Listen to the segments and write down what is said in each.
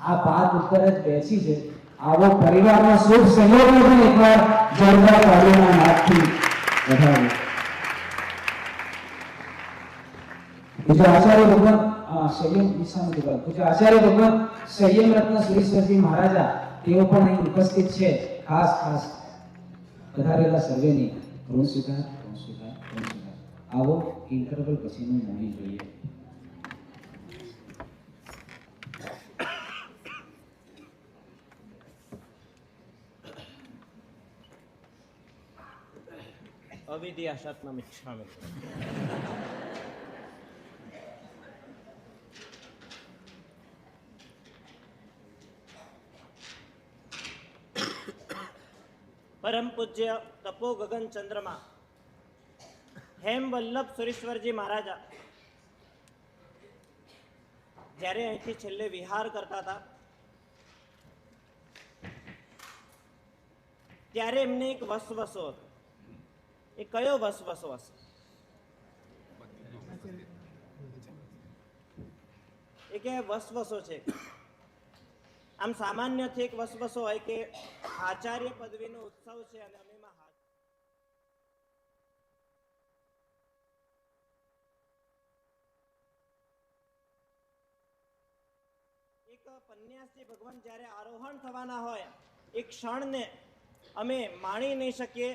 આ પાત ઉપર જ બેસી છે. આવો પરિવારનો શુભ સંયોગ પણ એકવાર જોરદાર તાળીઓના નાદથી વધાવો. પૂજ્ય આચાર્ય ભગવાન સંયમ દિશામાં દીવાલ પૂજ્ય આચાર્ય ભગવાન સંયમ રત્ન સુરેશ્વરજી મહારાજા તેઓ પણ અહીં ઉપસ્થિત છે. ખાસ ખાસ પધારેલા સર્વેની ઋણ સ્વીકાર. આવો ઇન્ટરવલ પછીનું મૌન જોઈએ. અવિધિ આશાત્મા મિચ્છામિ. પરમ પૂજ્ય તપો ગગન ચંદ્રમાં હેમ વલ્લભ સુરેશ્વરજી મહારાજા જ્યારે અહીંથી છેલ્લે વિહાર કરતા હતા ત્યારે એમને એક વસવસો હતો. એ કયો વસવસો હશે? એ કે વસવસો છે. આમ સામાન્યથી એક વસવસો હોય કે આચાર્ય પદવીનો ઉત્સવ છે અને અમે એક પન્યાસજી ભગવાન જ્યારે આરોહણ થવાના હોય એક ક્ષણને અમે માણી નહીં શકીએ.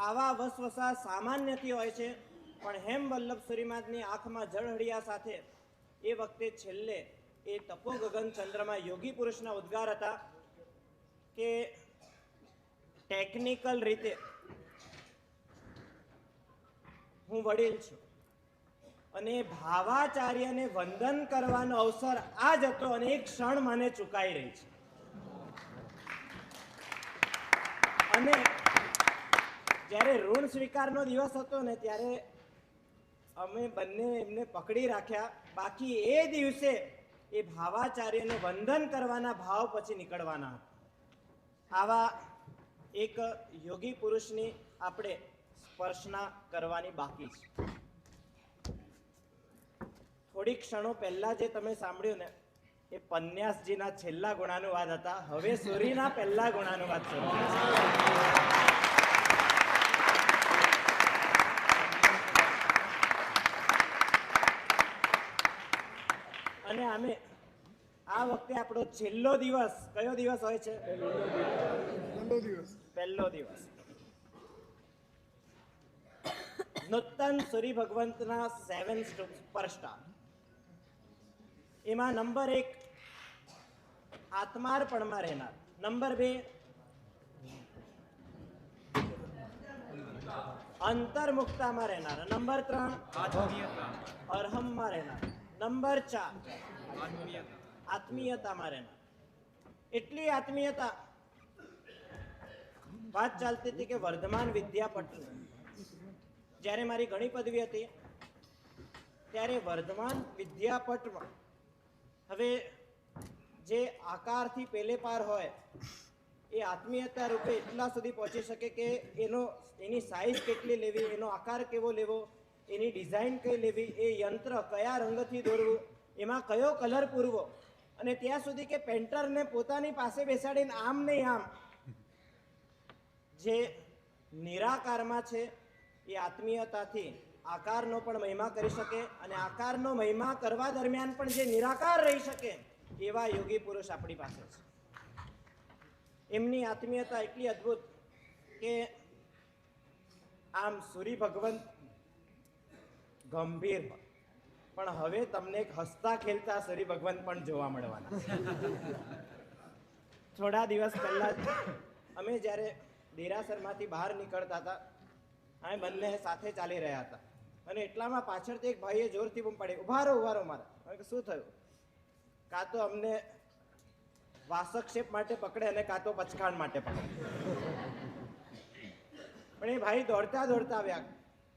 આવા વસવસા સામાન્યથી હોય છે, પણ હેમ વલ્લભ સુરીમાદની આંખમાં જળહળિયા સાથે એ વખતે છેલ્લે એ તપો ગગન ચંદ્રમાં યોગી પુરુષના ઉદ્ગાર હતા કે ટેકનિકલ રીતે હું વડીલ છું અને ભાવાચાર્યને વંદન કરવાનો અવસર આ જ હતો અને એક ક્ષણ મને ચૂકાઈ રહી છે. અને જ્યારે ઋણ સ્વીકારનો દિવસ હતો ને ત્યારે અમે બંને એમને પકડી રાખ્યા. બાકી એ દિવસે એ ભાવાચાર્યને વંદન કરવાના ભાવ પછી નીકળવાના હતા. આવા એક યોગી પુરુષની આપણે સ્પર્શના કરવાની બાકી છે. થોડી ક્ષણો પહેલા જે તમે સાંભળ્યું ને એ પન્યાસજીના છેલ્લા ગુણાનુવાદ હતા. હવે સૂરીના પહેલા ગુણાનુવાદ શરૂ અને અમે આ વખતે આપણો છેલ્લો દિવસ કયો દિવસ હોય છે? પહેલો દિવસ. નૂતન સૂરી ભગવંતના 7 સુપરસ્ટાર. એમાં નંબર 1 આત્માર્પણમાં રહેનાર, નંબર 2 અંતર્મુક્તામાં રહેનાર, નંબર 3 અરહમમાં રહેનાર, નંબર 4 આત્મીયતામાં રહેનાર. એટલી આત્મીયતા, વાત ચાલતી હતી કે વર્ધમાન વિદ્યાપીઠ જ્યારે મારી ઘણી પદવી હતી ત્યારે વર્ધમાન વિદ્યાપીઠમાં હવે જે આકારથી પેલે પાર હોય એ આત્મીયતા રૂપે એટલા સુધી પહોંચી શકે કે એની સાઇઝ કેટલી લેવી, એનો આકાર કેવો લેવો, એની ડિઝાઇન કઈ લેવી, એ યંત્ર કયા રંગથી દોરવું, એમાં કયો કલર પૂરવો, અને ત્યાં સુધી કે પેન્ટરને પોતાની પાસે બેસાડીને આમ નહીં આમ જે નિરાકારમાં છે એ આત્મીયતાથી આકારનો પણ મહિમા કરી શકે અને આકારનો મહિમા કરવા દરમિયાન પણ જે નિરાકાર રહી શકે એવા યોગી પુરુષ આપણી પાસે છે. એમની આત્મીયતા એટલી અદ્ભુત કે આમ સૂરી ભગવંત ગંભીર, પણ હવે તમને એક હસતા ખેલતા સૂરી ભગવંત પણ જોવા મળવાના. થોડા દિવસ પહેલા અમે જ્યારે દેરાસરમાંથી બહાર નીકળતા હતા, અમે બંને સાથે ચાલી રહ્યા હતા અને એટલામાં પાછળથી એક ભાઈએ જોરથી બૂમ પાડી, ઉભા રહો મારા. શું થયું? કાં તો અમને વાસક્ષેપ માટે પકડે અને કાં તો પચખાણ માટે પકડે. પણ એ ભાઈ દોડતા દોડતા આવ્યા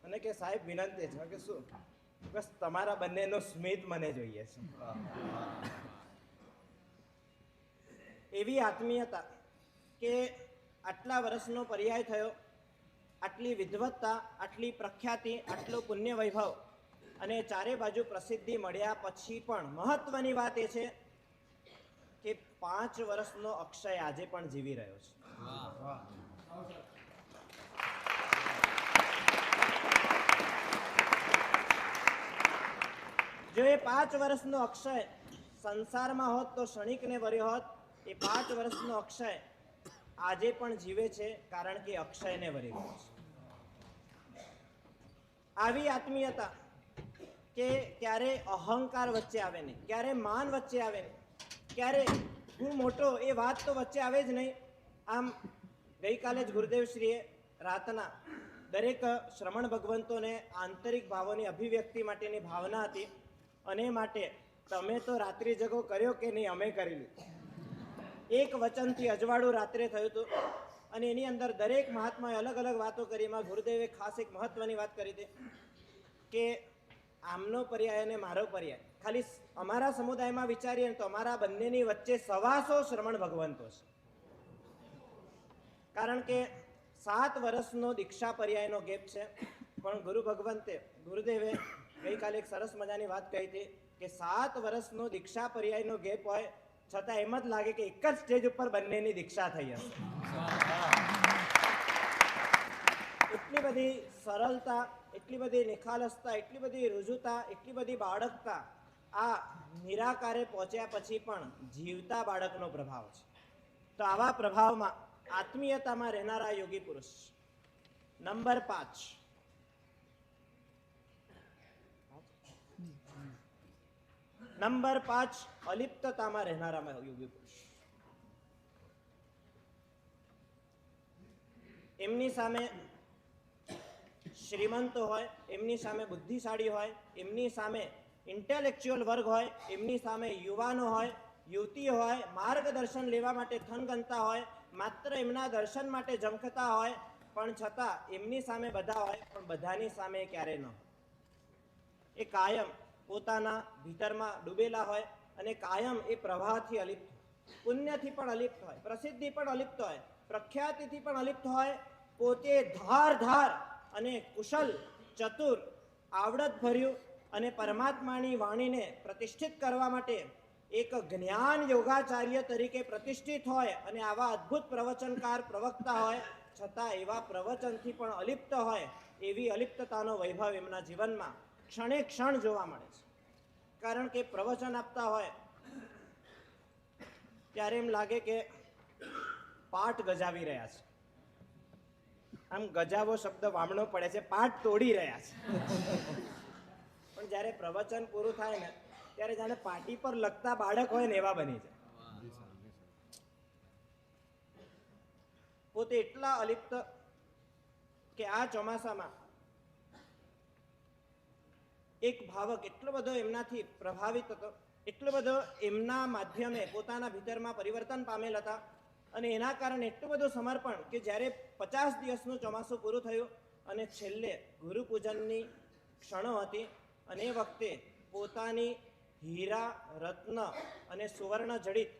અને કે સાહેબ વિનંતી છે. કે શું? બસ તમારા બંનેનો સ્મિત મને જોઈએ છે. એવી આત્મીયતા કે આટલા વર્ષનો પર્યાય થયો, આટલી વિદ્વત્તા, આટલી પ્રખ્યાતિ, આટલો પુણ્ય વૈભવ અને ચારે બાજુ પ્રસિદ્ધિ મળ્યા પછી પણ મહત્વની વાત એ છે કે 5 વર્ષનો અક્ષય આજે પણ જીવી રહ્યો છે. જો એ 5 વર્ષનો અક્ષય સંસારમાં હોત તો ક્ષણિકને વર્યો હોત. એ 5 વર્ષનો અક્ષય આજે પણ જીવે છે, કારણ કે અક્ષયને વરી ગયો છે. આવી આત્મીયતા કે ક્યારે અહંકાર વચ્ચે આવે નહીં, ક્યારે માન વચ્ચે આવે નહીં, ક્યારે હું મોટો એ વાત તો વચ્ચે આવે જ નહીં. આમ ગઈકાલે જ ગુરુદેવશ્રીએ રાતના દરેક શ્રમણ ભગવંતોને આંતરિક ભાવોની અભિવ્યક્તિ માટેની ભાવના હતી, અને માટે તમે તો રાત્રિ જગો કર્યો કે નહીં, અમે કરી લીધું. એક વચનથી અજવાળું રાત્રે થયું હતું, અને એની અંદર દરેક મહાત્માએ અલગ અલગ વાતો કરી. એમાં ગુરુદેવે ખાસ એક મહત્વની વાત કરી હતી કે આમનો પર્યાય અને મારો પર્યાય, ખાલી અમારા સમુદાયમાં વિચારીએ તો અમારા બંનેની વચ્ચે 125 શ્રમણ ભગવંતો છે. કારણ કે 7 વર્ષનો દીક્ષા પર્યાયનો ગેપ છે. પણ ગુરુદેવે ગઈકાલે એક સરસ મજાની વાત કહી હતી કે 7 વર્ષનો દીક્ષા પર્યાયનો ગેપ હોય છતાં એમ જ લાગે કે એક જ સ્ટેજ ઉપર બંનેની દીક્ષા થઈ હશે. એટલી બધી સરળતા, એટલી બધી નિખાલસતા, એટલી બધી રુજુતા, એટલી બધી બાળકતા આ નિરાકારે પહોંચ્યા પછી પણ જીવતા બાળકનો પ્રભાવ છે. તો આવા પ્રભાવમાં આત્મીયતામાં રહેનારા યોગી પુરુષ. નંબર 5, અલિપ્તતામાં રહેનારા યોગી પુરુષ. એમની સામે શ્રીમંતો હોય, એમની સામે બુદ્ધિશાળી હોય, એમની સામે ઇન્ટેલેક્ચ્યુઅલ વર્ગ હોય, એમની સામે યુવાનો હોય, યુવતીઓ હોય, માર્ગદર્શન લેવા માટે થનગનતા હોય, માત્ર એમના દર્શન માટે ઝંખતા હોય, પણ છતાં એમની સામે બધા હોય, પણ બધાની સામે ક્યારે ન હોય. એ કાયમ પોતાના ભીતરમાં ડૂબેલા હોય અને કાયમ એ પ્રવાહથી અલિપ્ત હોય, પુણ્યથી પણ અલિપ્ત હોય, પ્રસિદ્ધિ પણ અલિપ્ત હોય, પ્રખ્યાતિથી પણ અલિપ્ત હોય. પોતે ધાર અને કુશલ, ચતુર, આવડત ભર્યું અને પરમાત્માની વાણીને પ્રતિષ્ઠિત કરવા માટે એક જ્ઞાન યોગાચાર્ય તરીકે પ્રતિષ્ઠિત હોય અને આવા અદ્ભુત પ્રવચનકાર, પ્રવક્તા હોય, છતાં એવા પ્રવચનથી પણ અલિપ્ત હોય. એવી અલિપ્તતાનો વૈભવ એમના જીવનમાં ક્ષણે ક્ષણ જોવા મળે છે. કારણ કે પ્રવચન આપતા હોય ત્યારે એમ લાગે કે પાઠ ગજાવી રહ્યા છે. આમ ગજાવો શબ્દ વામણો પડે છે, પાઠ તોડી રહ્યા છે. પણ જ્યારે પ્રવચન પૂરું થાય ને ત્યારે જાણે પાટી પર લખતા બાળક હોય ને એવા બની જાય. પોતે એટલા અલિપ્ત કે આ ચોમાસામાં એક ભાવક એટલો બધો એમનાથી પ્રભાવિત હતો, એટલો બધો એમના માધ્યમે પોતાના ભીતરમાં પરિવર્તન પામેલ હતા, અને એના કારણે એટલું બધું સમર્પણ કે જ્યારે 50 દિવસનું ચોમાસું પૂરું થયું અને છેલ્લે ગુરુ પૂજનની ક્ષણો હતી, અને એ વખતે પોતાની હીરા, રત્ન અને સુવર્ણ જડિત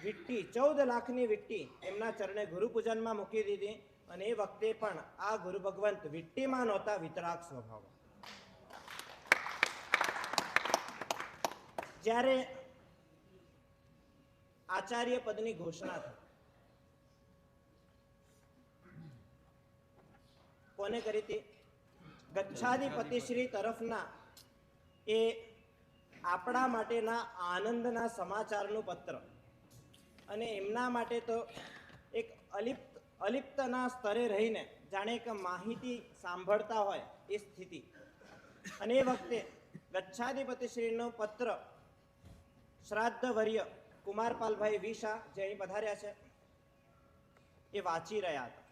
વીંટી, 14 લાખની વીંટી એમના ચરણે ગુરુ પૂજનમાં મૂકી દીધી. અને એ વખતે પણ આ ગુરુ ભગવંત વીંટીમાં નહોતા, વિતરાગ સ્વભાવ. જ્યારે આચાર્ય પદની ઘોષણા થઈ, કોને કરી હતી? ગચ્છાધિપતિશ્રી તરફના એ આપણા માટેના આનંદના સમાચારનું પત્ર. અને એમના માટે તો એક અલિપ્તના સ્તરે રહીને જાણે કે માહિતી સાંભળતા હોય એ સ્થિતિ. અને એ વખતે ગચ્છાધિપતિશ્રીનો પત્ર શ્રાદ્ધવર્ય કુમારપાલભાઈ વી શાહ, જે અહીં પધાર્યા છે, એ વાંચી રહ્યા હતા.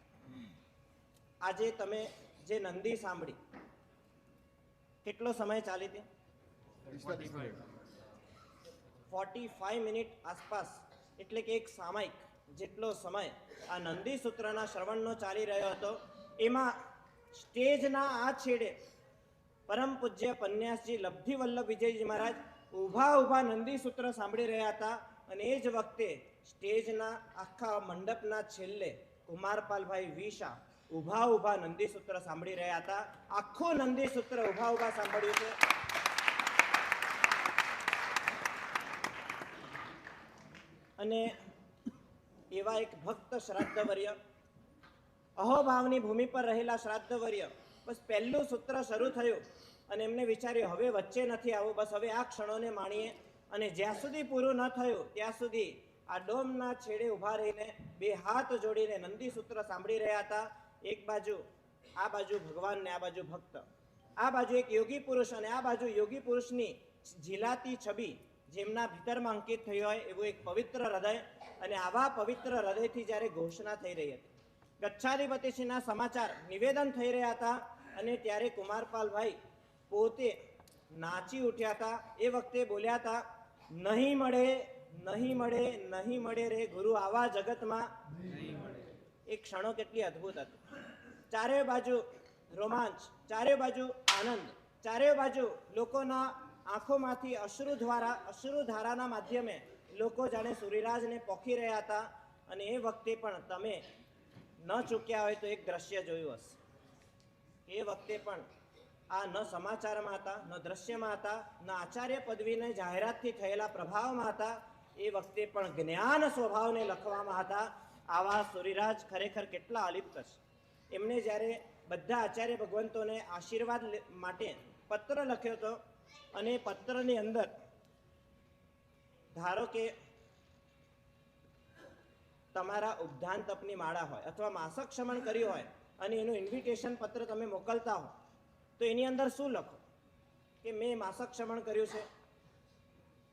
આજે તમે જે નંદી સાંભળી, કેટલો સમય ચાલી હતી? 45 મિનિટ આસપાસ, એટલે કે એક સામયિક જેટલો સમય આ નંદી સૂત્રના શ્રવણનો ચાલી રહ્યો હતો. એમાં સ્ટેજના આ છેડે પરમ પૂજ્ય પન્યાસજી લબ્ધિ વલ્લભ વિજયજી મહારાજ ઊભા નંદી સૂત્ર સાંભળી રહ્યા હતા. અને એ જ વખતે સ્ટેજના આખા મંડપના છેલ્લે કુમારપાલભાઈ વી શાહ ઊભા નંદી સૂત્ર સાંભળી રહ્યા હતા. આખું નંદી સૂત્ર ઊભા સાંભળ્યું છે. અને એવા એક ભક્ત શ્રાદ્ધવર્ય, અહોભાવની ભૂમિ પર રહેલા શ્રાદ્ધવર્ય, બસ પહેલું સૂત્ર શરૂ થયું અને એમને વિચાર્યું હવે વચ્ચે નથી આવવું, બસ હવે આ ક્ષણોને માણીએ. અને જ્યાં સુધી પૂરું ન થયું ત્યાં સુધી આ ડોમના છેડે ઊભા રહીને બે હાથ જોડીને નંદી સૂત્ર સાંભળી રહ્યા હતા. એક બાજુ આ બાજુ ભગવાન ને આ બાજુ ભક્ત, આ બાજુ એક યોગી પુરુષ અને આ બાજુ યોગી પુરુષની ઝીલાતી છબી, જેમના ભીતરમાં અંકિત થઈ હોય એવું એક પવિત્ર હૃદય. અને આવા પવિત્ર હૃદયથી જ્યારે ઘોષણા થઈ રહી હતી, ગચ્છાધિપતિશ્રીના સમાચાર નિવેદન થઈ રહ્યા હતા, અને ત્યારે કુમારપાલભાઈ પોતે નાચી ઉઠ્યા હતા. એ વખતે બોલ્યા હતા, નહીં મળે, નહીં મળે, નહીં મળે રે ગુરુ આવા જગતમાં. એ ક્ષણો કેટલી અદ્ભુત હતી. ચારે બાજુ રોમાંચ, ચારે બાજુ આનંદ, ચારે બાજુ લોકોના આંખોમાંથી અશ્રુધારાના માધ્યમે લોકો જાણે સૂર્યરાજને પોખી રહ્યા હતા. અને એ વખતે પણ તમે ન ચૂક્યા હોય તો એક દ્રશ્ય જોયું હશે. એ વખતે પણ આ ન સમાચારમાં હતા, ન દ્રશ્યમાં હતા, ન આચાર્ય પદવીને જાહેરાતથી થયેલા પ્રભાવમાં હતા. એ વખતે પણ જ્ઞાન સ્વભાવને લખવામાં હતા. આવા સૂર્યરાજ ખરેખર કેટલા અલિપ્ત છે. એમને જ્યારે બધા આચાર્ય ભગવંતોને આશીર્વાદ માટે પત્ર લખ્યો હતો, અને પત્રની અંદર ધારો કે તમારા ઉપધાન તપની માળા હોય અથવા માસક શમન કર્યું હોય અને એનું ઇન્વિટેશન પત્ર તમે મોકલતા હો, તો એની અંદર શું લખો કે મેં માસક શમન કર્યું છે,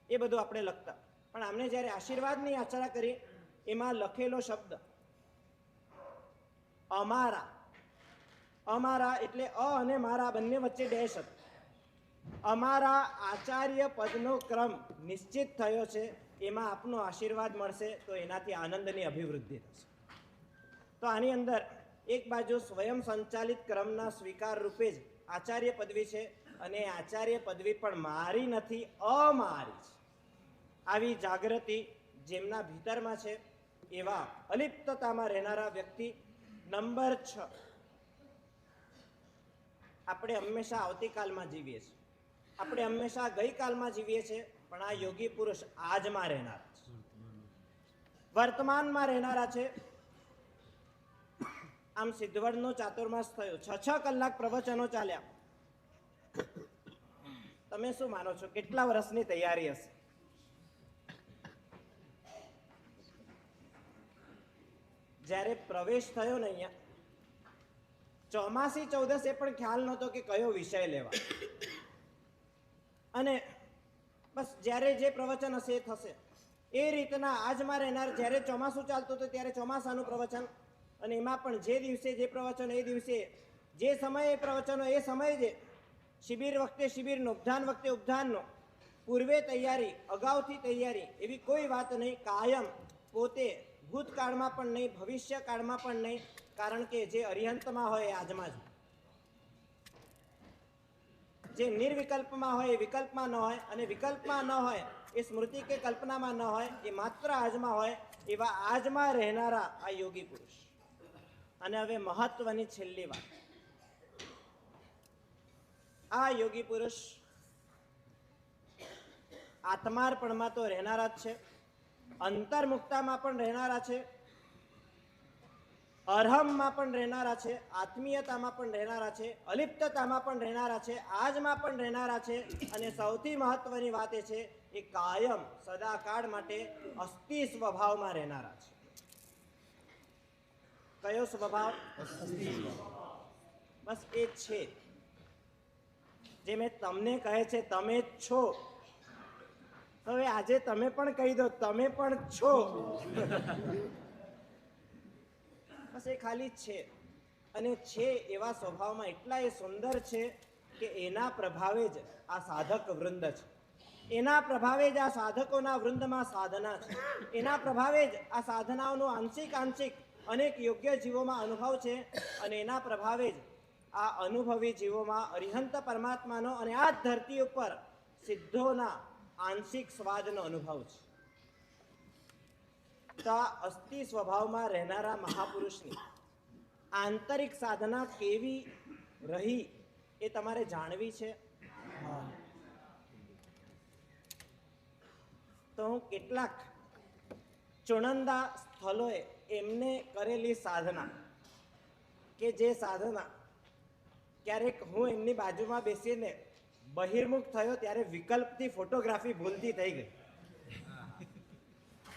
એ બધું આપણે લખતા. પણ આમને જ્યારે આશીર્વાદની યાચના કરી, એમાં લખેલો શબ્દ અમારા. અમારા એટલે અ અને મારા બંને વચ્ચે ડેશ હતો. અમારા આચાર્ય પદનો ક્રમ નિશ્ચિત થયો છે, એમાં આપનો આશીર્વાદ મળશે તો એનાથી આનંદની અભિવૃદ્ધિ થશે. તો આની અંદર એક બાજુ સ્વયં સંચાલિત ક્રમના સ્વીકાર રૂપે જ આચાર્ય પદવી છે, અને આચાર્ય પદવી પણ મારી નથી, અમારી છે. આવી જાગૃતિ જેમના ભીતરમાં છે, એવા અલિપ્તતામાં રહેનારા વ્યક્તિ. નંબર 6, આપણે હંમેશા આવતીકાલમાં જીવીએ છીએ, આપણે હંમેશા ગઈકાલમાં જીવીએ છીએ, પણ આ યોગી પુરુષ આજમાં રહેનારા છે, વર્તમાનમાં રહેનારા છે. આમ સિદ્ધવડનો ચાતુર્માસ થયો, 6 કલાક પ્રવચનો ચાલ્યા. તમે શું માનો છો કેટલા વર્ષની તૈયારી હશે? જ્યારે પ્રવેશ થયો ને અહીંયા, ચોમાસી ચૌદસે પણ ખ્યાલ નહોતો કે કયો વિષય લેવા. અને બસ જ્યારે જે પ્રવચન હશે એ થશે. એ રીતના આજમાં રહેનાર, જ્યારે ચોમાસું ચાલતું હતું ત્યારે ચોમાસાનું પ્રવચન, અને એમાં પણ જે દિવસે જે પ્રવચન એ દિવસે, જે સમયે પ્રવચનો એ સમયે જે, શિબિર વખતે શિબિરનો, ઉપધાન વખતે ઉપધાનનો, પૂર્વે તૈયારી, અગાઉથી તૈયારી, એવી કોઈ વાત નહીં. કાયમ પોતે ભૂતકાળમાં પણ નહીં, ભવિષ્યકાળમાં પણ નહીં, કારણ કે જે અરિહંતમાં હોય એ આજમાં જ, જે નિર્વિકલ્પમાં હોય એ વિકલ્પમાં ન હોય, અને વિકલ્પમાં ન હોય એ સ્મૃતિ કે કલ્પનામાં ન હોય, એ માત્ર આજમાં હોય. એવા આજમાં રહેનારા આ યોગી પુરુષ. અને હવે મહત્વની છેલ્લી વાત, આ યોગી પુરુષ આત્માર્પણમાં તો રહેનારા જ છે, અંતર્મુક્તામાં પણ રહેનારા છે, અરહમમાં પણ રહેનારા છે, આત્મીયતામાં પણ રહેનારા છે, અલિપ્તતામાં પણ રહેનારા છે, આજમાં પણ રહેનારા છે. અને સૌથી મહત્વની વાત એ છે, એ કાયમ સદાકાળ માટે અસ્થિ સ્વભાવમાં રહેનારા છે. કયો સ્વભાવ? બસ એ છે જે મેં તમને કહે છે, તમે જ છો. હવે આજે તમે પણ કહી દો, તમે પણ છો. બસ એ ખાલી છે. અને છે એવા સ્વભાવમાં એટલા એ સુંદર છે કે એના પ્રભાવે જ આ સાધક વૃંદ છે, એના પ્રભાવે જ આ સાધકોના વૃંદમાં સાધના છે, એના પ્રભાવે જ આ સાધનાઓનો આંશિક અનેક યોગ્ય જીવોમાં અનુભવ છે, અને એના પ્રભાવે જ આ અનુભવી જીવોમાં અરિહંત પરમાત્માનો અને આ ધરતી ઉપર સિદ્ધોના આંશિક સ્વાદનો અનુભવ છે. તો આ અસ્થિ સ્વભાવમાં રહેનારા મહાપુરુષની આંતરિક સાધના કેવી રહી એ તમારે જાણવી છે. તો હું કેટલાક ચુણંદા સ્થળોએ એમને કરેલી સાધના, કે જે સાધના ક્યારેક હું એમની બાજુમાં બેસીને બહિર્મુખ થયો ત્યારે વિકલ્પથી ફોટોગ્રાફી ભૂલતી થઈ ગઈ.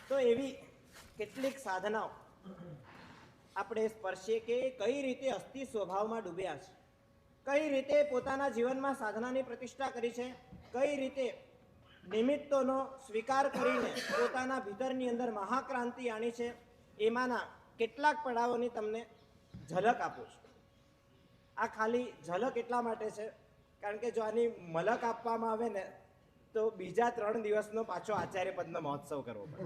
તો એવી કેટલીક સાધનાઓ આપણે સ્પર્શીએ કે કઈ રીતે અસ્થિ સ્વભાવમાં ડૂબ્યા છે, કઈ રીતે પોતાના જીવનમાં સાધનાની પ્રતિષ્ઠા કરી છે, કઈ રીતે નિમિત્તોનો સ્વીકાર કરીને પોતાના ભીતરની અંદર મહાક્રાંતિ આણી છે. એમાંના કેટલાક પડાવોની તમને ઝલક આપું છું. આ ખાલી ઝલક એટલા માટે છે કારણ કે જો આની મલક આપવામાં આવે ને તો બીજા 3 દિવસનો પાછો આચાર્ય પદનો મહોત્સવ કરવો પડે.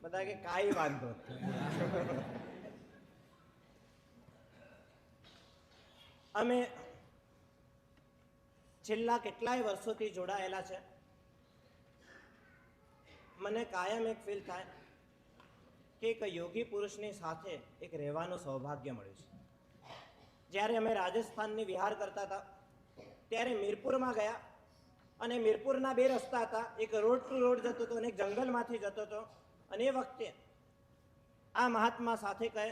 બધા કે કાંઈ વાંધો નહીં. અમે છેલ્લા કેટલાય વર્ષોથી જોડાયેલા છે. મને કાયમ એક ફીલ થાય કે એક યોગી પુરુષની સાથે એક રહેવાનું સૌભાગ્ય મળ્યું છે. જ્યારે અમે રાજસ્થાનની વિહાર કરતા હતા ત્યારે મીરપુરમાં ગયા અને મીરપુરના 2 રસ્તા હતા. એક રોડ ટુ રોડ જતો હતો અને એક જંગલમાંથી જતો હતો. અને એ વખતે આ મહાત્મા સાથે કહે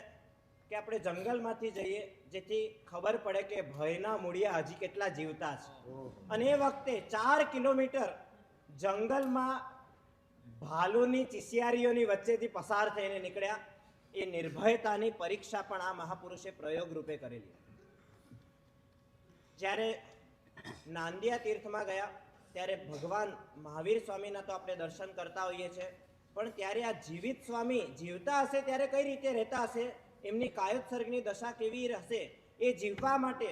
કે આપણે જંગલમાંથી જઈએ જેથી ખબર પડે કે ભયના મૂળિયા હજી કેટલા જીવતા છે. અને એ વખતે 4 કિલોમીટર જંગલમાં ભાલુની ચિસિયારીઓની વચ્ચેથી પસાર થઈને નીકળ્યા. એ નિર્ભયતાની પરીક્ષા પણ આ મહાપુરુષે પ્રયોગ રૂપે કરેલી. જ્યારે નાંદિયા તીર્થમાં ગયા ત્યારે ભગવાન મહાવીર સ્વામીના તો આપણે દર્શન કરતા હોઈએ છીએ, પણ ત્યારે આ જીવિત સ્વામી જીવતા હશે ત્યારે કઈ રીતે રહેતા હશે, એમની કાયોત્સર્ગની દશા કેવી હશે, એ જીવવા માટે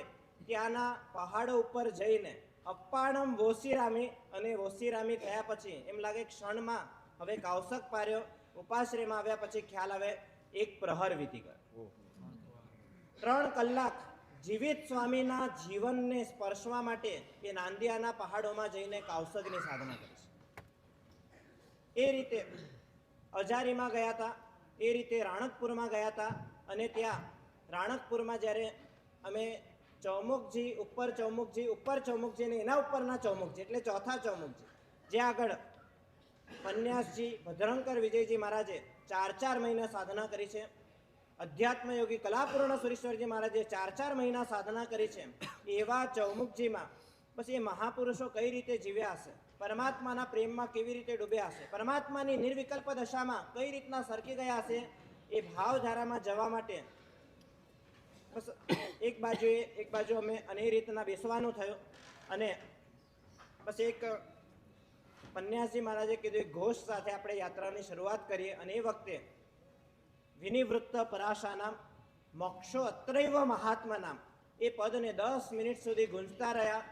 ત્યાંના પહાડો ઉપર જઈને અપ્પાણમ વોશિરામી, અને વોશિરામી થયા પછી એમ લાગે ક્ષણમાં હવે કાવસક પાર્યો. ઉપાશ્રયમાં આવ્યા પછી ખ્યાલ આવે 1 પ્રહર વીતી ગયો. 3 કલાક જીવિત સ્વામીના જીવનને સ્પર્શવા માટે એ નાંદિયાના પહાડોમાં જઈને કાવસકની સાધના કરી છે. એ રીતે અજારીમાં ગયા હતા, એ રીતે રાણકપુરમાં ગયા હતા. અને ત્યાં રાણકપુરમાં જ્યારે અમે ચૌમુખજી ઉપર ચૌમુખજી અને એના ઉપરના ચૌમુખજી એટલે ચોથા ચૌમુખજી, જ્યાં આગળ સંન્યાસજી ભદ્રંકર વિજયજી મહારાજે 4 મહિના સાધના કરી છે, અધ્યાત્મ યોગી કલાપૂર્ણ સુરેશ્વરજી મહારાજે 4 મહિના સાધના કરી છે, એવા ચૌમુખજીમાં બસ એ મહાપુરુષો કઈ રીતે જીવ્યા હશે, પરમાત્માના પ્રેમમાં કેવી રીતે ડૂબ્યા હશે, પરમાત્માની નિર્વિકલ્પ દશામાં કઈ રીતના સરકી ગયા હશે, એ ભાવધારામાં જવા માટે બસ એક બાજુ અમે અને એ રીતના બેસવાનું થયું. અને બસ એક પન્યાસજી મહારાજે કીધું એક ઘોષ સાથે આપણે યાત્રાની શરૂઆત કરીએ. અને એ વખતે વિનિવૃત્ત પરાશાનામ મોક્ષો અત્રૈવ મહાત્મા નામ એ પદને 10 મિનિટ સુધી ગુંજતા રહ્યા.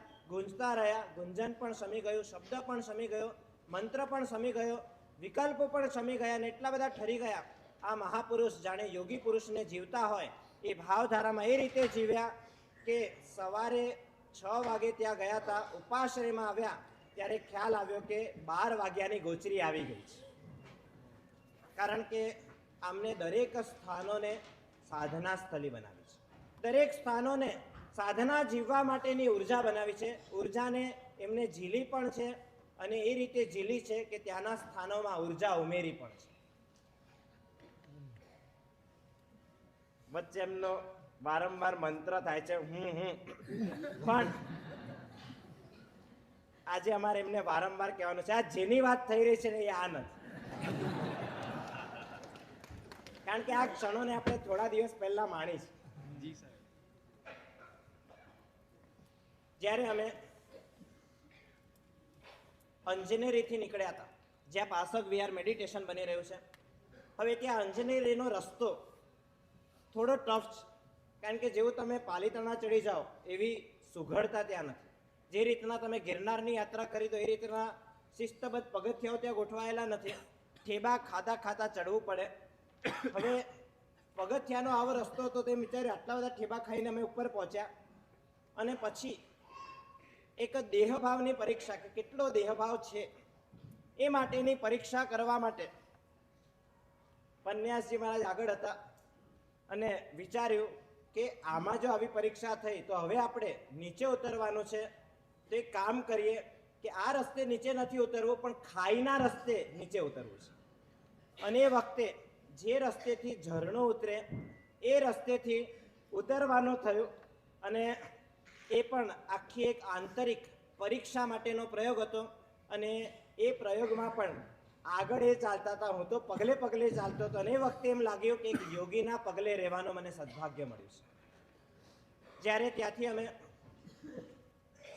ગુંજન પણ શમી ગયું, શબ્દ પણ શમી ગયો, મંત્ર પણ શમી ગયો, વિકલ્પો પણ શમી ગયા અને એટલા બધા ઠરી ગયા. આ મહાપુરુષ જાણે યોગી પુરુષને જીવતા હોય એ ભાવધારામાં એ રીતે જીવ્યા કે સવારે 6 વાગે ત્યાં ગયા હતા, ઉપાશ્રયમાં આવ્યા ત્યારે ખ્યાલ આવ્યો કે 12 વાગ્યાની ગોચરી આવી ગઈ છે. કારણ કે આમને દરેક સ્થાનોને સાધના સ્થળી બનાવી છે, દરેક સ્થાનોને સાધના જીવવા માટેની ઉર્જા બનાવી છે. ઉર્જાને એમને ઝીલી પણ છે અને એ રીતે ઝીલી છે કે ત્યાંના સ્થાનોમાં ઉર્જા ઉમેરી પણ છે. વચ્ચે એમનો વારંવાર મંત્ર થાય છે પણ આજે અમારે એમને વારંવાર કહેવાનું છે, આ જેની વાત થઈ રહી છે ને એ આ નથી. કારણ કે આ ક્ષણોને આપણે થોડા દિવસ પહેલા માણી છે. જ્યારે અમે અંજનેરીથી નીકળ્યા હતા, જ્યાં પાસક વિહાર મેડિટેશન બની રહ્યું છે, હવે ત્યાં અંજનેરીનો રસ્તો થોડો ટફ છે. કારણ કે જેવું તમે પાલીતાણા ચડી જાઓ એવી સુઘડતા ત્યાં નથી. જે રીતના તમે ગિરનારની યાત્રા કરી તો એ રીતના શિસ્તબદ્ધ પગથિયાઓ ત્યાં ગોઠવાયેલા નથી. ઠેબા ખાતા ચડવું પડે. હવે પગથિયાનો આવો રસ્તો હતો તે વિચાર્યું, આટલા બધા ઠેબા ખાઈને અમે ઉપર પહોંચ્યા. અને પછી એક દેહભાવની પરીક્ષા કે કેટલો દેહભાવ છે એ માટેની પરીક્ષા કરવા માટે પન્યાસજી મહારાજ આગળ હતા અને વિચાર્યું કે આમાં જો આવી પરીક્ષા થઈ તો હવે આપણે નીચે ઉતરવાનું છે. તો એક કામ કરીએ કે આ રસ્તે નીચે નથી ઉતરવું, પણ ખાઈના રસ્તે નીચે ઉતરવું છે. અને એ વખતે જે રસ્તેથી ઝરણો ઉતરે એ રસ્તેથી ઉતરવાનો થયો. અને એ પણ આખી એક આંતરિક પરીક્ષા માટેનો પ્રયોગ હતો. અને એ પ્રયોગમાં પણ આગળ એ ચાલતા હતા, હું તો પગલે પગલે ચાલતો હતો. અને એ વખતે એમ લાગ્યું કે એક યોગીના પગલે રહેવાનો મને સદભાગ્ય મળ્યું છે. જ્યારે ત્યાંથી અમે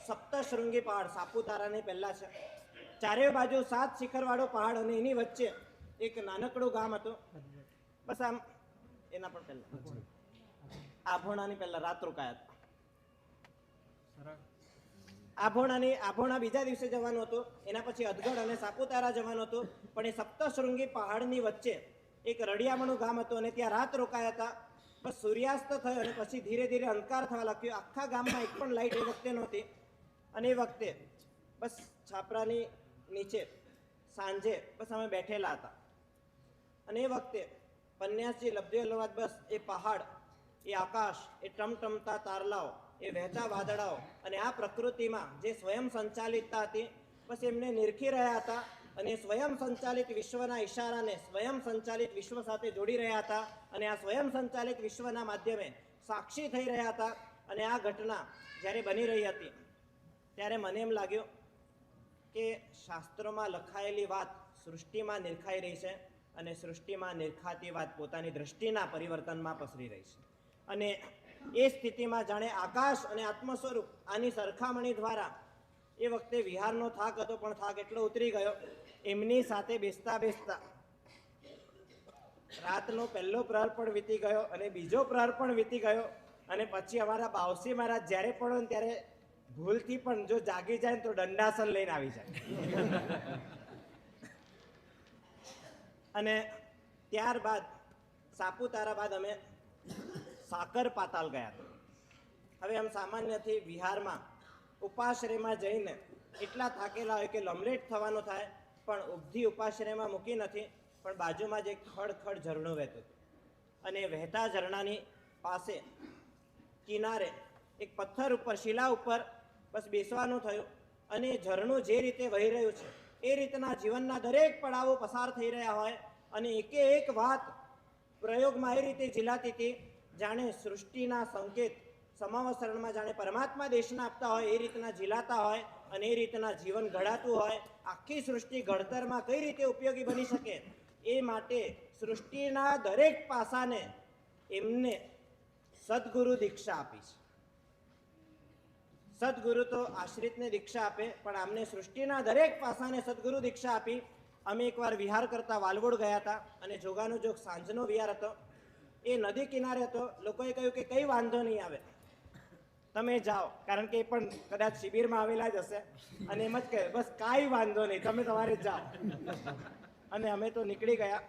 સપ્તશૃંગી પહાડ, સાપુતારાની પહેલા છે, ચારે બાજુ 7 શિખરવાળો પહાડ અને એની વચ્ચે એક નાનકડું ગામ હતું. બસ આમ એના પણ પહેલા આભોણાની પહેલા રાત રોકાયા હતા. આભોણા બીજા દિવસે જવાનું હતું, એના પછી અધગઢ અને સાપુતારા જવાનું હતું. પણ એ સપ્તશૃંગી પહાડની વચ્ચે એક રડિયામણું ગામ હતું અને ત્યાં રાત રોકાયા હતા. બસ સૂર્યાસ્ત થયો અને પછી ધીરે ધીરે અંધકાર થવા લાગ્યો. આખા ગામમાં એક પણ લાઈટ એ વખતે નહોતી. અને એ વખતે બસ છાપરાની નીચે સાંજે બસ અમે બેઠેલા હતા. અને એ વખતે પન્યાસજી લબ્ધેલવાદ, બસ એ પહાડ, એ આકાશ, એ ટમટમતા તારલાઓ, એ વહેતા વાદળાઓ અને આ પ્રકૃતિમાં જે સ્વયં સંચાલિતતા હતી, બસ એમને નિરખી રહ્યા હતા. અને સ્વયં સંચાલિત વિશ્વના ઈશારાને સ્વયં સંચાલિત વિશ્વ સાથે જોડી રહ્યા હતા. અને આ સ્વયં સંચાલિત વિશ્વના માધ્યમે સાક્ષી થઈ રહ્યા હતા. અને આ ઘટના જ્યારે બની રહી હતી ત્યારે મને એમ લાગ્યું કે શાસ્ત્રોમાં લખાયેલી વાત સૃષ્ટિમાં નિરખાઈ રહી છે અને સૃષ્ટિમાં નિરખાતી વાત પોતાની દ્રષ્ટિના પરિવર્તનમાં પસરી રહી છે. અને એ સ્થિતિમાં જાણે આકાશ અને આત્મ સ્વરૂપ આની સરખામણી દ્વારા એ વખતે વિહારનો થાક હતો, પણ થાક એટલો ઉતરી ગયો. એમની સાથે બેસતા બેસતા રાતનો પહેલો પ્રહર પણ વીતી ગયો અને બીજો પ્રહર પણ વીતી ગયો. અને પછી અમારા બાવસી મહારાજ જ્યારે પણ ત્યારે ભૂલથી પણ જો જાગી જાય તો દંડાસન લઈને આવી જાય. અને ત્યારબાદ સાપુતારા બાદ અમે સાકર પાતાલ ગયા હતા. હવે આમ સામાન્યથી વિહારમાં ઉપાશ્રયમાં જઈને એટલા થાકેલા હોય કે લમલેટ થવાનું થાય, પણ ઉબ્ધી ઉપાશ્રયમાં મૂકી નથી, પણ બાજુમાં જ એક ખડખડ ઝરણું વહેતું હતું. અને વહેતા ઝરણાની પાસે કિનારે એક પથ્થર ઉપર, શિલા ઉપર બસ બેસવાનું થયું. અને ઝરણું જે રીતે વહી રહ્યું છે એ રીતના જીવનના દરેક પડાવો પસાર થઈ રહ્યા હોય અને એકે એક વાત પ્રયોગમાં એ રીતે ઝીલાતી હતી જાણે સૃષ્ટિના સંકેત સમાવસરણમાં જાણે પરમાત્મા દેશના આપતા હોય એ રીતના ઝીલાતા હોય અને એ રીતના જીવન ઘડાતું હોય. આખી સૃષ્ટિ ઘડતરમાં કઈ રીતે ઉપયોગી બની શકે એ માટે સૃષ્ટિના દરેક પાસાને એમને સદગુરુ દીક્ષા આપી છે. સદગુરુ તો આશ્રિતને દીક્ષા આપે, પણ આમને સૃષ્ટિના દરેક પાસાને સદગુરુ દીક્ષા આપી. અમે એકવાર વિહાર કરતા વાલવોડ ગયા હતા અને જોગાનો જોગ સાંજનો વિહાર હતો. એ નદી કિનારે હતો. લોકોએ કહ્યું કે કંઈ વાંધો નહીં આવે, તમે જાઓ, કારણ કે એ પણ કદાચ શિબિરમાં આવેલા જ હશે. અને એમ જ કહે બસ કાંઈ વાંધો નહીં, તમે તમારે જાઓ. અને અમે તો નીકળી ગયા.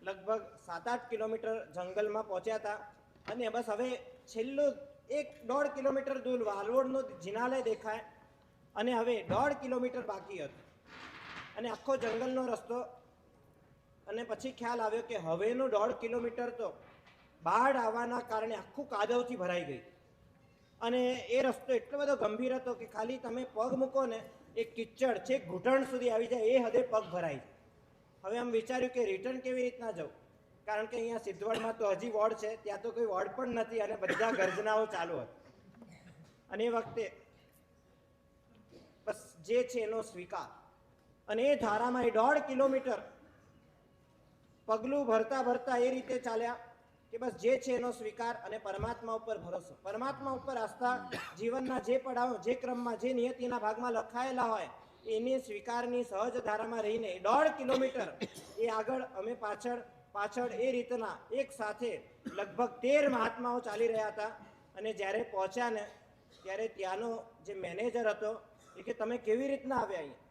લગભગ 7-8 કિલોમીટર જંગલમાં પહોંચ્યા હતા. અને બસ હવે છેલ્લું 1-1.5 કિલોમીટર દૂર વાલવોડનું જિનાલય દેખાય અને હવે 1.5 કિલોમીટર બાકી હતું અને આખો જંગલનો રસ્તો. અને પછી ખ્યાલ આવ્યો કે હવેનું 1.5 કિલોમીટર તો બાઢ આવવાના કારણે આખું કાદવથી ભરાઈ ગઈ. અને એ રસ્તો એટલો બધો ગંભીર હતો કે ખાલી તમે પગ મૂકો ને એ કિચડ છે ઘૂંટણ સુધી આવી જાય એ હદે પગ ભરાઈ જાય. હવે આમ વિચાર્યું કે રિટર્ન કેવી રીતના જવું, કારણ કે અહીંયા સિદ્ધવડમાં તો હજી વોર્ડ છે, ત્યાં તો કોઈ વોર્ડ પણ નથી અને બધા ગર્જનાઓ ચાલુ હતી. અને એ વખતે બસ જે છે એનો સ્વીકાર. અને એ ધારામાં 1.5 કિલોમીટર પગલું ભરતા ભરતા એ રીતે ચાલ્યા કે બસ જે છે એનો સ્વીકાર અને પરમાત્મા ઉપર ભરોસો, પરમાત્મા ઉપર આસ્થા. જીવનના જે પડાવો, જે ક્રમમાં, જે નિયતિના ભાગમાં લખાયેલા હોય એની સ્વીકારની સહજ ધારામાં રહીને 1.5 કિલોમીટર એ આગળ, અમે પાછળ એ રીતના એક સાથે લગભગ 13 મહાત્માઓ ચાલી રહ્યા હતા. અને જ્યારે પહોંચ્યા ને ત્યારે ત્યાંનો જે મેનેજર હતો એ કે તમે કેવી રીતના આવ્યા અહીંયા,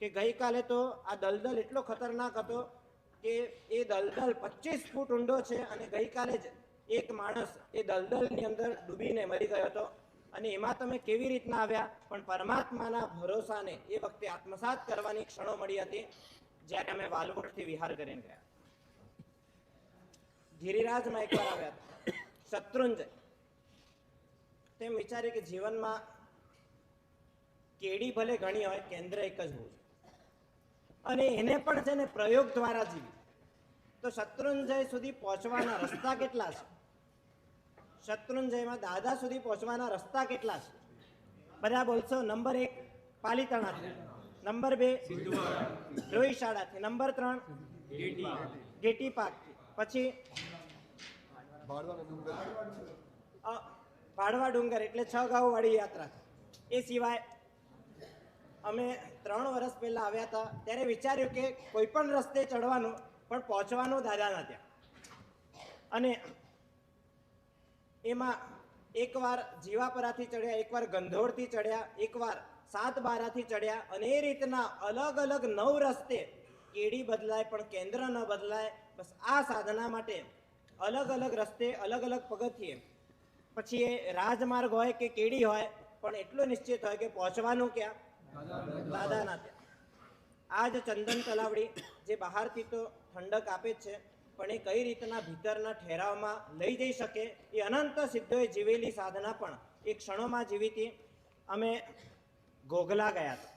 કે ગઈકાલે તો આ દલદલ એટલો ખતરનાક હતો કે એ દલદલ 25 ફૂટ ઊંડો છે અને ગઈકાલે જ એક માણસ એ દલદલની અંદર ડૂબીને મરી ગયો હતો. અને એમાં તમે કેવી રીતના આવ્યા? પણ પરમાત્માના ભરોસાને એ વખતે આત્મસાત કરવાની ક્ષણો મળી હતી જ્યારે અમે વાલવોડથી વિહાર કરીને ગયા. ગિરિરાજમાં એકવાર આવ્યા શત્રુંજય. તેમ વિચાર્યું કે જીવનમાં કેડી ભલે ઘણી હોય, કેન્દ્ર એક જ હોવું જોઈએ અને એને પણ છે ને પ્રયોગ દ્વારા જીવી. તો શત્રુંજય સુધી પહોંચવાના રસ્તા કેટલા છે? શત્રુંજયમાં દાદા સુધી પહોંચવાના રસ્તા કેટલા છે? બધા બોલશો. નંબર 1 પાલીતાણાથી, નંબર 2 રોહિશાળાથી, નંબર 3 ગેટી પાકથી, પછી ભાડવા ડુંગર એટલે 6 ગાઉ વાળી યાત્રા. એ સિવાય અમે 3 વર્ષ પહેલા આવ્યા હતા ત્યારે વિચાર્યું કે કોઈ પણ રસ્તે ચડવાનું પણ પહોંચવાનું દાદાના ત્યાં. અને એમાં એકવાર જીવાપરાથી ચડ્યા, એકવાર ગંધોળથી ચડ્યા, એકવાર સાતબારાથી ચડ્યા અને એ રીતના અલગ અલગ 9 રસ્તે. કેડી બદલાય પણ કેન્દ્ર ન બદલાય. બસ આ સાધના માટે અલગ અલગ રસ્તે, અલગ અલગ પગથિયે. પછી એ રાજમાર્ગ હોય કે કેડી હોય, પણ એટલું નિશ્ચિત હોય કે પહોંચવાનું ક્યાં? દાદાના ત્યાં. આ જ ચંદન તલાવડી જે બહારથી તો ઠંડક આપે જ છે, પણ એ કઈ રીતના ભીતરના ઠેરાવમાં લઈ જઈ શકે એ અનંત સિદ્ધોએ જીવેલી સાધના પણ એ ક્ષણોમાં જીવી હતી. અમે ગોગલા ગયા હતા.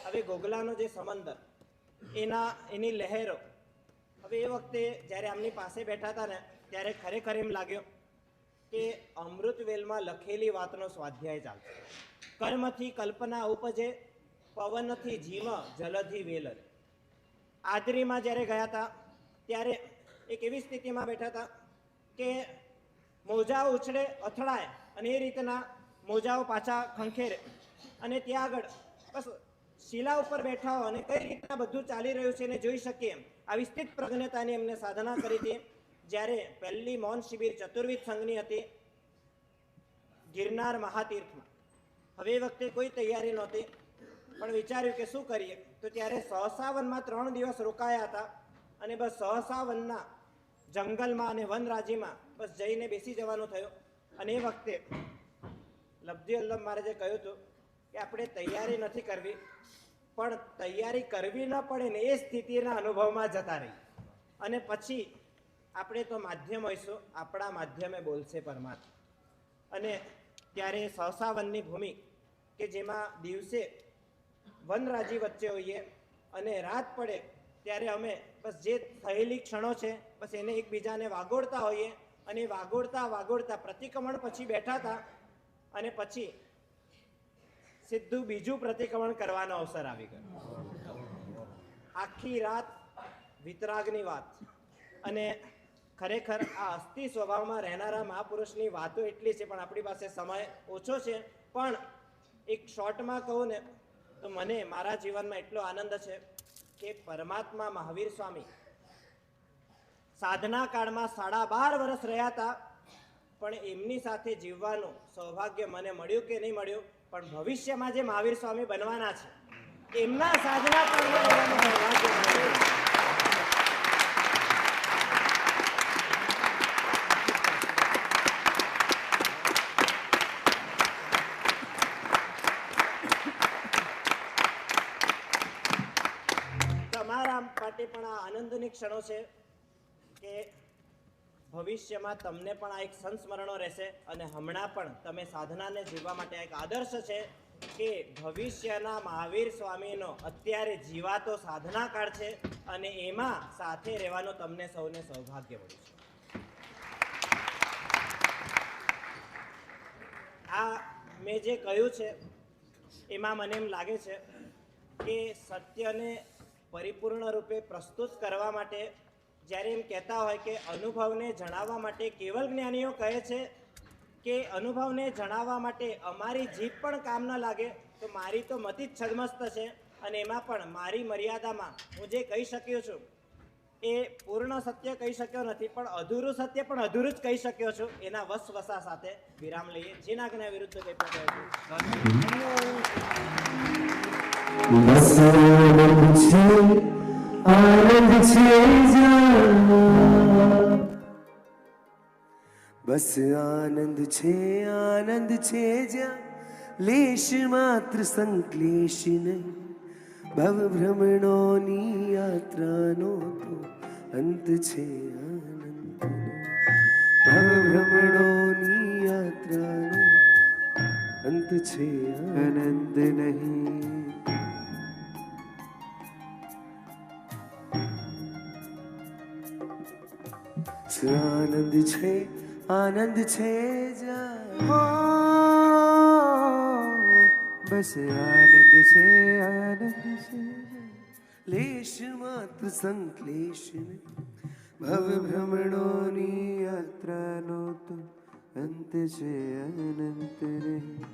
હવે ગોગલાનો જે સમંદર, એની લહેરો, હવે એ વખતે જ્યારે આમની પાસે બેઠા હતા ને ત્યારે ખરેખર એમ લાગ્યો કે અમૃતવેલમાં લખેલી વાતનો સ્વાધ્યાય ચાલશે. કર્મથી કલ્પના ઉપજે, પવનથી જીવ જલથી વેલર. આદરીમાં જ્યારે ગયા હતા ત્યારે એક એવી સ્થિતિમાં બેઠા હતા કે મોજાઓ ઉછળે, અથડાય અને એ રીતના મોજાઓ પાછા ખંખેરે અને ત્યાં આગળ બસ શિલા ઉપર બેઠા હો અને કઈ રીતના બધું ચાલી રહ્યું છે એને જોઈ શકીએ આવી સ્થિત પ્રજ્ઞતાની એમને સાધના કરી હતી. જ્યારે પહેલી મૌન શિબિર ચતુર્વિધ સંઘની હતી ગિરનાર મહાતીર્થમાં. હવે એ વખતે કોઈ તૈયારી નહોતી, પણ વિચાર્યું કે શું કરીએ. તો ત્યારે સહસાવનમાં 3 દિવસ રોકાયા હતા અને બસ સહસાવનના જંગલમાં અને વનરાજીમાં બસ જઈને બેસી જવાનું થયું. અને એ વખતે લબ્ધી વલ્લભ મહારાજે કહ્યું હતું કે આપણે તૈયારી નથી કરવી, પણ તૈયારી કરવી ન પડે ને એ સ્થિતિના અનુભવમાં જતા રહી અને પછી આપણે તો માધ્યમ હોઈશું, આપણા માધ્યમે બોલશે પરમાત્મા. અને ત્યારે સહસાવનની ભૂમિ કે જેમાં દિવસે વનરાજી વચ્ચે હોઈએ અને રાત પડે ત્યારે અમે બસ જે થયેલી ક્ષણો છે બસ એને એકબીજાને વાગોળતા હોઈએ અને વાગોળતા પ્રતિક્રમણ પછી બેઠા હતા અને પછી સીધું બીજું પ્રતિક્રમણ કરવાનો અવસર આવી ગયો. આખી રાત વિતરાગની વાત. અને ખરેખર આ અસ્થિ સ્વભાવમાં રહેનારા મહાપુરુષની વાતો એટલી છે, પણ આપણી પાસે સમય ઓછો છે. પણ એક શોર્ટમાં કહું ને તો મને મારા જીવનમાં એટલો આનંદ છે કે પરમાત્મા મહાવીર સ્વામી સાધના કાળમાં 12.5 વર્ષ રહ્યા હતા, પણ એમની સાથે જીવવાનું સૌભાગ્ય મને મળ્યું કે નહીં મળ્યું, પણ ભવિષ્યમાં જે મહાવીર સ્વામી બનવાના છે એમના સાધના કાળમાં રહેવાનું સૌભાગ્ય મળ્યું. તમારા માટે પણ આ આનંદની ક્ષણો છે કે ભવિષ્યમાં તમને પણ આ એક સંસ્મરણો રહેશે અને હમણાં પણ તમે સાધનાને જીવવા માટે એક આદર્શ છે કે ભવિષ્યના મહાવીર સ્વામીનો અત્યારે જીવાતો સાધના કાળ છે અને એમાં સાથે રહેવાનો તમને સૌને સૌભાગ્ય મળ્યું છે. આ મેં જે કહ્યું છે એમાં મને એમ લાગે છે કે સત્યને પરિપૂર્ણ રૂપે પ્રસ્તુત કરવા માટે જ્યારે એમ કહેતા હોય કે અનુભવને જણાવવા માટે કેવલ જ્ઞાનીઓ કહે છે કે અનુભવને જણાવવા માટે અમારી જીભ પણ કામ ન લાગે, તો મારી તો મતિ જ છદમસ્ત છે અને એમાં પણ મારી મર્યાદામાં હું જે કહી શક્યો છું એ પૂર્ણ સત્ય કહી શક્યો નથી, પણ અધૂરું સત્ય પણ અધૂરું જ કહી શક્યો છું. એના વસવસા સાથે વિરામ લઈએ. જેના જ્ઞા વિરુદ્ધ કંઈ પણ બસ આનંદ છે જ્યાં લેશ માત્ર સંક્લેશ નહીં, ભવ ભ્રમણોની યાત્રાનો તો અંત છે આનંદ, ભવ ભ્રમણોની યાત્રાનો અંત છે અનંત નહીં. આનંદ છે, આનંદ છે બસ આનંદ છે, આનંદ છે. લેશ માત્ર સંક્લેશ નહીં, ભવ ભ્રમણોની યાત્રાનો તો અંત છે અનંત નહીં.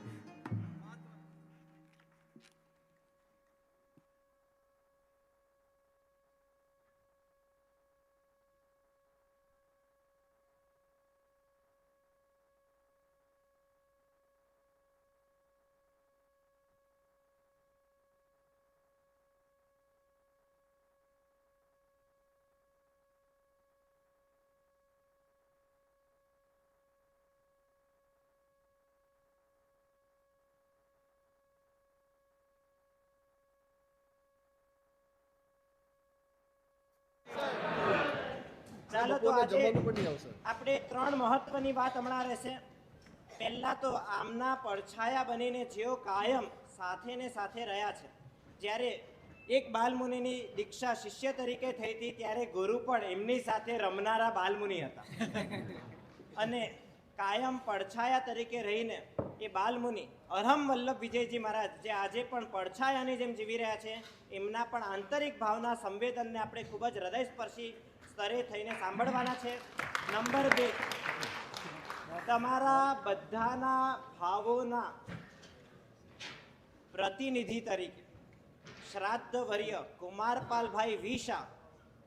ચાલો તો આજે આપણે ત્રણ મહત્વની વાત હમણાં રહેશે. પહેલા તો આમના પડછાયા બનીને જેઓ કાયમ સાથે ને સાથે રહ્યા છે. જ્યારે એક બાલમુનિની દીક્ષા શિષ્ય તરીકે થઈ હતી ત્યારે ગુરુ પણ એમની સાથે રમનારા બાલમુનિ હતા અને કાયમ પડછાયા તરીકે રહીને એ બાલમુનિ અરહમ વલ્લભ વિજયજી મહારાજ જે આજે પણ પડછાયાની જેમ જીવી રહ્યા છે, એમના પણ આંતરિક ભાવના સંવેદનને આપણે ખૂબ જ હૃદયસ્પર્શી સ્તરે થઈને સાંભળવાના છે. નંબર 2, તમારા બધાના ભાવોના પ્રતિનિધિ તરીકે શ્રાદ્ધવર્ય કુમારપાલભાઈ વિશા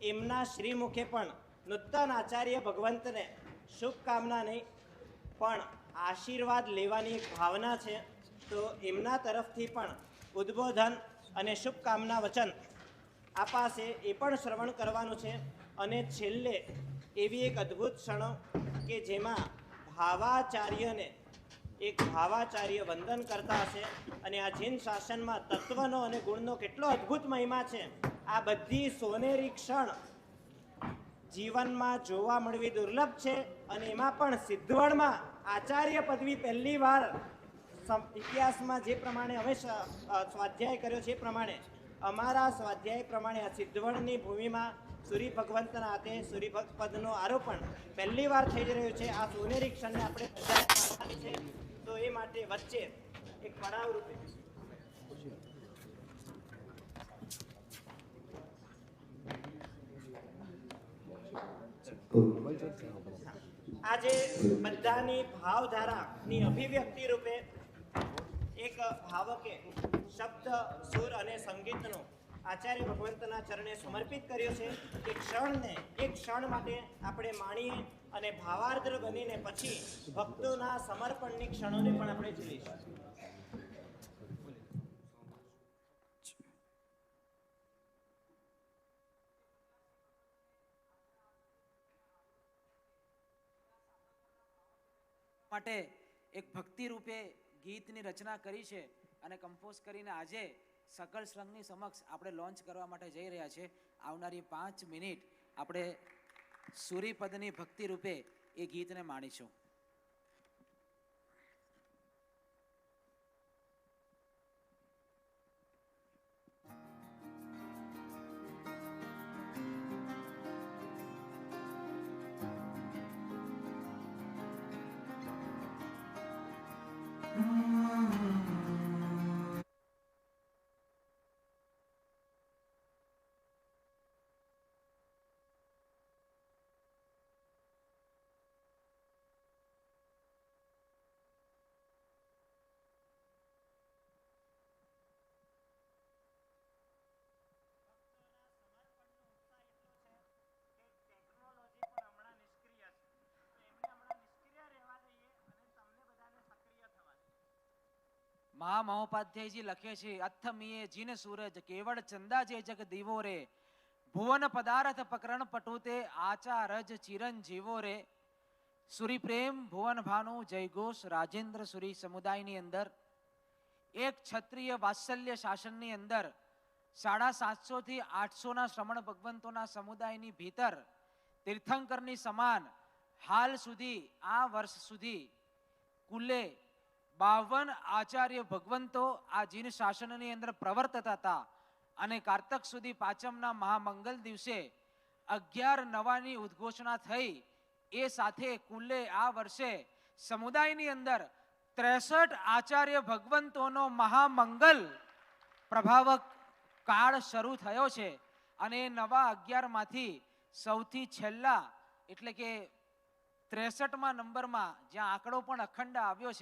એમના શ્રીમુખે પણ નૂતન આચાર્ય ભગવંતને શુભકામના નહીં પણ આશીર્વાદ લેવાની એક ભાવના છે. તો એમના તરફથી પણ ઉદ્બોધન અને શુભકામના વચન આપાશે એ પણ શ્રવણ કરવાનું છે. અને છેલ્લે એવી એક અદ્ભુત ક્ષણો કે જેમાં ભાવાચાર્યને એક ભાવાચાર્ય વંદન કરતા હશે અને આ જીન શાસનમાં તત્વનો અને ગુણનો કેટલો અદ્ભુત મહિમા છે. આ બધી સોનેરી ક્ષણ જીવનમાં જોવા મળવી દુર્લભ છે અને એમાં પણ સિદ્ધવડમાં આચાર્ય પદવી પહેલી વાર ઇતિહાસમાં જે પ્રમાણે અમે સ્વાધ્યાય કર્યો છે એ પ્રમાણે અમારા સ્વાધ્યાય પ્રમાણે આ સિદ્ધવડની ભૂમિમાં સૂર્ય ભગવંતના હાથે સૂર્ય પદનો આરોપણ પહેલી વાર થઈ રહ્યું છે. આ સોનેરી ક્ષણને આપણે છે તો એ માટે વચ્ચે એક પડાવ રૂપે આજે બધાની ભાવધારાની અભિવ્યક્તિ રૂપે એક ભાવકે શબ્દ, સુર અને સંગીતનો આચાર્ય ભગવંતના ચરણે સમર્પિત કર્યો છે. એક ક્ષણને એક ક્ષણ માટે આપણે માણીએ અને ભાવાર્દ્ર બનીને પછી ભક્તોના સમર્પણની ક્ષણોને પણ આપણે જોઈશું. માટે એક ભક્તિ રૂપે ગીતની રચના કરી છે અને કમ્પોઝ કરીને આજે સકલ સંઘની સમક્ષ આપણે લોન્ચ કરવા માટે જઈ રહ્યા છે. આવનારી 5 મિનિટ આપણે સૂરીપદની ભક્તિ રૂપે એ ગીતને માણીશું. મહા મહોપાધ્યાયજી લખે છે, અથમીએ જીન સૂરજ કેવળ ચંદા જે જગ દીવો રે, ભુવન પદાર્થ પકરણ પટુતે આચા રજ ચિરન જીવો રે. સુરી પ્રેમ ભુવન ભાનુ જયઘોષ રાજેન્દ્ર સુરી સમુદાયની અંદર એક ક્ષત્રિય વાત્સલ્ય શાસનની અંદર 750 થી 800 શ્રમણ ભગવંતોના સમુદાયની ભીતર તીર્થંકરની સમાન હાલ સુધી આ વર્ષ સુધી કુલે 52 આચાર્ય ભગવંતો આ જીન શાસનની અંદર પ્રવર્તતા હતા અને કારતક સુધી પાંચમના મહામંગલ દિવસે 11 નવાની ઉદ્ઘોષણા થઈ. એ સાથે કુલે આ વર્ષે સમુદાયની અંદર 63 આચાર્ય ભગવંતોનો મહામંગલ પ્રભાવક કાળ શરૂ થયો છે અને નવા 11 માંથી સૌથી છેલ્લા એટલે કે 63મા નંબરમાં જ્યાં આંકડો પણ અખંડ આવ્યો છે